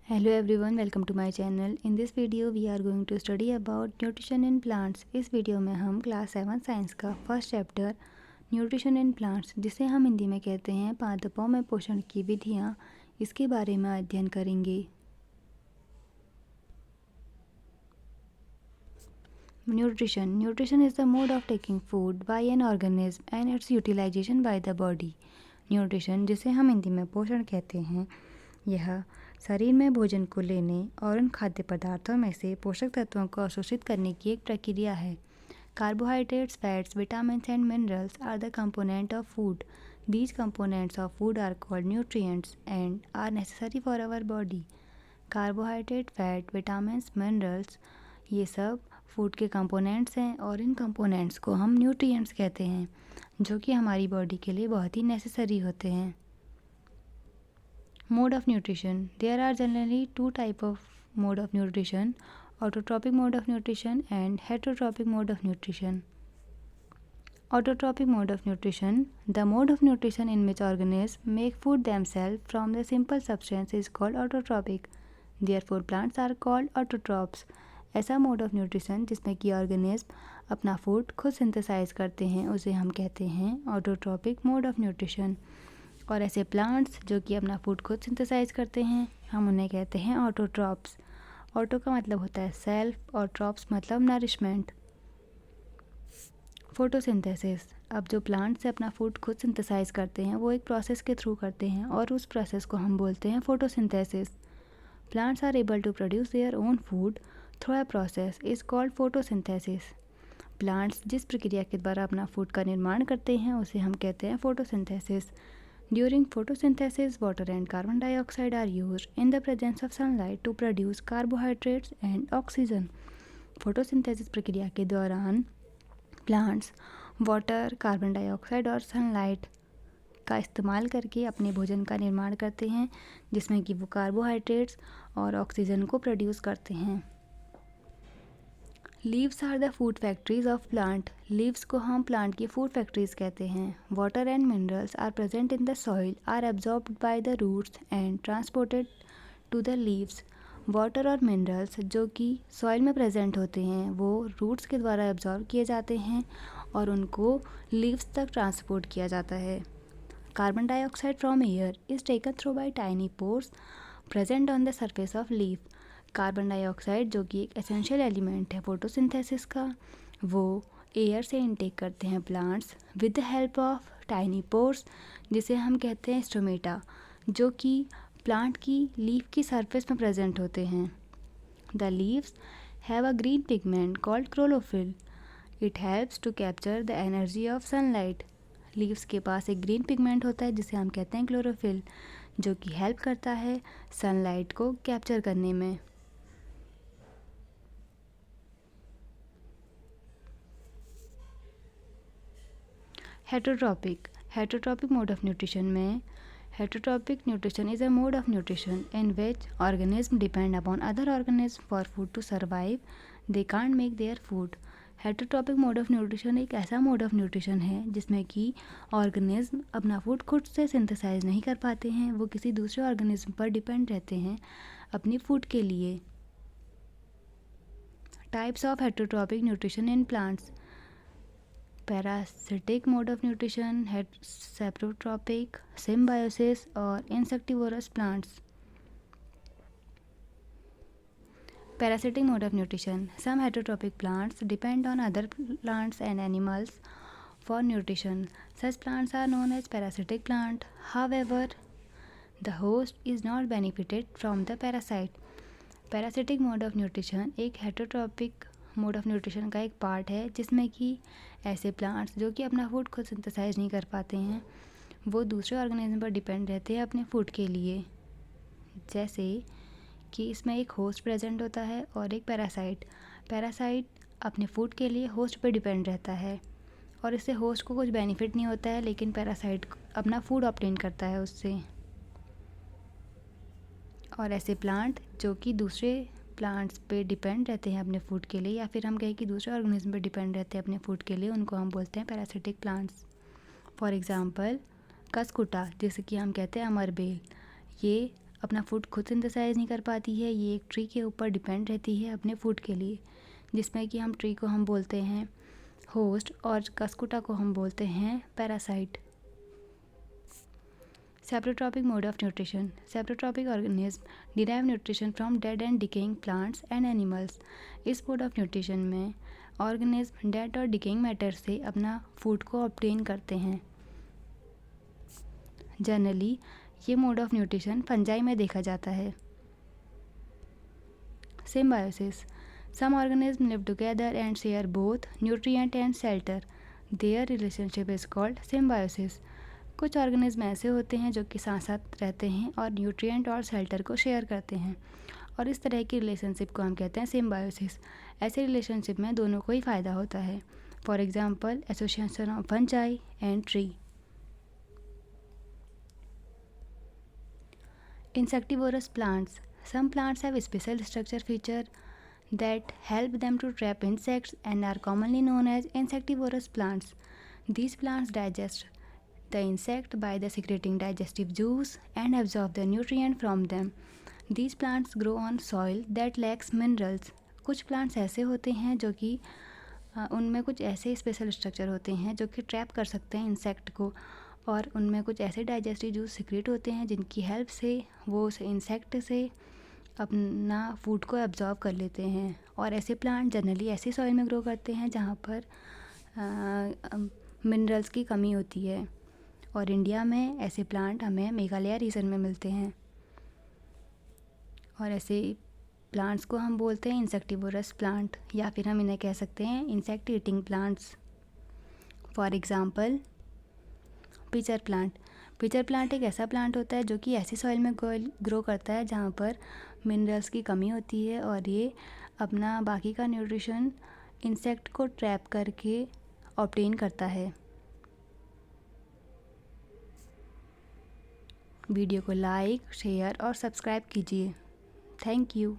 Hello everyone, welcome to my channel. In this video we are going to study about nutrition in plants. इस video में हम class 7 science का first chapter nutrition in plants, जिसे हम हिंदी में कहते हैं पादपों में पोषण की विधियाँ, इसके बारे में अध्ययन करेंगे। Nutrition is the mode of taking food by an organism and its utilization by the body. Nutrition, जिसे हम हिंदी में पोषण कहते हैं, यह शरीर में भोजन को लेने और उन खाद्य पदार्थों में से पोषक तत्वों को अवशोषित करने की एक प्रक्रिया है। Carbohydrates, fats, vitamins and minerals are the component of food. These components of food are called nutrients and are necessary for our body. Carbohydrate, fat, vitamins, minerals, ये सब फूड के कंपोनेंट्स हैं और इन कंपोनेंट्स को हम न्यूट्रिएंट्स कहते हैं, जो कि हमारी बॉडी के लिए बहुत ही नेसेसरी होते हैं। Mode of nutrition. There are generally two types of mode of nutrition: autotrophic mode of nutrition and heterotrophic mode of nutrition. Autotrophic mode of nutrition. The mode of nutrition in which organisms make food themselves from the simple substance is called autotrophic. Therefore, plants are called autotrophs. ऐसा mode of nutrition जिसमें कि organism अपना food खुद synthesise करते हैं, उसे हम कहते हैं ऑटोट्रॉपिक मोड ऑफ न्यूट्रिशन। और ऐसे प्लांट्स जो कि अपना फूड खुद सिंथेसाइज करते हैं, हम उन्हें कहते हैं ऑटोट्रॉप्स। ऑटो का मतलब होता है सेल्फ और ट्रॉप्स मतलब नरिशमेंट। फोटोसिंथेसिस। अब जो प्लांट्स अपना फूड खुद सिंथेसाइज करते हैं वो एक प्रोसेस के थ्रू करते हैं और उस प्रोसेस को हम बोलते हैं photosynthesis. Plants are able to produce their own food through a process is called photosynthesis. Plants जिस प्रक्रिया के द्वारा अपना फूड का निर्माण करते हैं उसे हम कहते हैं photosynthesis. During photosynthesis, water and carbon dioxide are used in the presence of sunlight to produce carbohydrates and oxygen. Photosynthesis प्रक्रिया के दौरान प्लांट्स वाटर, कार्बन डाइऑक्साइड और सनलाइट का इस्तेमाल करके अपने भोजन का निर्माण करते हैं, जिसमें कि वो कार्बोहाइड्रेट्स और ऑक्सीजन को प्रोड्यूस करते हैं। Leaves are the food factories of plant. Leaves को हम प्लांट की फूड फैक्ट्रीज कहते हैं। Water and minerals are present in the soil, are absorbed by the roots and transported to the leaves. Water और minerals जो कि soil में present होते हैं वो रूट्स के द्वारा एब्जॉर्ब किए जाते हैं और उनको लीव्स तक ट्रांसपोर्ट किया जाता है। Carbon dioxide from air is taken through by tiny pores present on the surface of leaf. Carbon dioxide जो कि एक एसेंशियल एलिमेंट है फोटोसिंथेसिस का, वो एयर से इनटेक करते हैं plants with the help of tiny pores, जिसे हम कहते हैं स्टोमेटा, जो कि प्लांट की लीफ की सरफेस में प्रेजेंट होते हैं। The leaves have a green pigment called chlorophyll. It helps to capture the energy of sunlight. Leaves के पास एक ग्रीन पिगमेंट होता है जिसे हम कहते हैं क्लोरोफिल, जो कि हेल्प करता है सनलाइट को कैप्चर करने में। हेटरोट्रॉपिक मोड ऑफ न्यूट्रिशन में heterotrophic nutrition is a mode of nutrition in which organism depend upon other organism for food to survive, they can't make their food. Heterotrophic mode of nutrition एक ऐसा mode of nutrition है जिसमें कि organism अपना food खुद से synthesise नहीं कर पाते हैं, वो किसी दूसरे ऑर्गेनिज्म पर डिपेंड रहते हैं अपनी फूड के लिए। Types of heterotrophic nutrition in plants: parasitic mode of nutrition, saprotrophic, symbiosis और insectivorous plants. Parasitic mode of nutrition. Some heterotrophic plants depend on other plants and animals for nutrition. Such plants are known as parasitic plant. However, the host is not benefited from the parasite. Parasitic mode of nutrition एक heterotrophic mode of nutrition का एक part है जिसमें कि ऐसे plants जो कि अपना फूड खुद सिंथेसाइज नहीं कर पाते हैं वो दूसरे ऑर्गेनिज्म पर डिपेंड रहते हैं अपने फूड के लिए। जैसे कि इसमें एक होस्ट प्रेजेंट होता है और एक पैरासाइट। पैरासाइट अपने फूड के लिए होस्ट पर डिपेंड रहता है और इससे होस्ट को कुछ बेनिफिट नहीं होता है, लेकिन पैरासाइट अपना फूड ऑब्टेन करता है उससे। और ऐसे प्लांट जो कि दूसरे प्लांट्स पे डिपेंड रहते हैं अपने फूड के लिए, या फिर हम कहें कि दूसरे ऑर्गेनिज्म पे डिपेंड रहते हैं अपने फूड के लिए, उनको हम बोलते हैं पैरासिटिक प्लांट्स। फॉर एग्ज़ाम्पल कसकुटा, जैसे कि हम कहते हैं अमरबेल, ये अपना फूड खुद सिंथेसाइज नहीं कर पाती है, ये एक ट्री के ऊपर डिपेंड रहती है अपने फूड के लिए, जिसमें कि हम ट्री को हम बोलते हैं होस्ट और कस्कुटा को हम बोलते हैं parasite. Saprotrophic mode of nutrition. Saprotrophic organisms derive nutrition from dead and decaying plants and animals. इस मोड ऑफ न्यूट्रिशन में ऑर्गेनिज्म डेड और डिकेइंग मैटर से अपना फूड को ऑब्टेन करते हैं। जनरली ये मोड ऑफ न्यूट्रिशन फंजाई में देखा जाता है। Symbiosis. Some organisms live together and share both nutrient and shelter. Their relationship is called symbiosis. कुछ ऑर्गेनिज्म ऐसे होते हैं जो कि साथ साथ रहते हैं और न्यूट्रिएंट और शेल्टर को शेयर करते हैं, और इस तरह की रिलेशनशिप को हम कहते हैं सिम्बायोसिस। ऐसे रिलेशनशिप में दोनों को ही फ़ायदा होता है। For example association of fungi and tree. Insectivorous plants. Some plants have special structure feature that help them to trap insects and are commonly known as insectivorous plants. These plants digest the insect by the secreting digestive juice and absorb the nutrient from them. These plants grow on soil that lacks minerals. कुछ plants ऐसे होते हैं जो कि उनमें कुछ ऐसे special structure होते हैं जो कि ट्रैप कर सकते हैं इंसेक्ट को, और उनमें कुछ ऐसे डाइजेस्टिव जूस सिक्रेट होते हैं जिनकी हेल्प से वो उस इंसेक्ट से अपना फूड को एब्जॉर्ब कर लेते हैं। और ऐसे प्लांट जनरली ऐसी सॉइल में ग्रो करते हैं जहाँ पर मिनरल्स की कमी होती है, और इंडिया में ऐसे प्लांट हमें मेघालय रीजन में मिलते हैं। और ऐसे प्लांट्स को हम बोलते हैं इंसेक्टिवोरस प्लांट, या फिर हम इन्हें कह सकते हैं insect eating plants. For example pitcher plant. Pitcher plant एक ऐसा प्लांट होता है जो कि ऐसी सॉइल में ग्रो करता है जहाँ पर मिनरल्स की कमी होती है, और ये अपना बाकी का न्यूट्रिशन इंसेक्ट को ट्रैप करके ऑब्टेन करता है। वीडियो को लाइक, शेयर और सब्सक्राइब कीजिए। Thank you.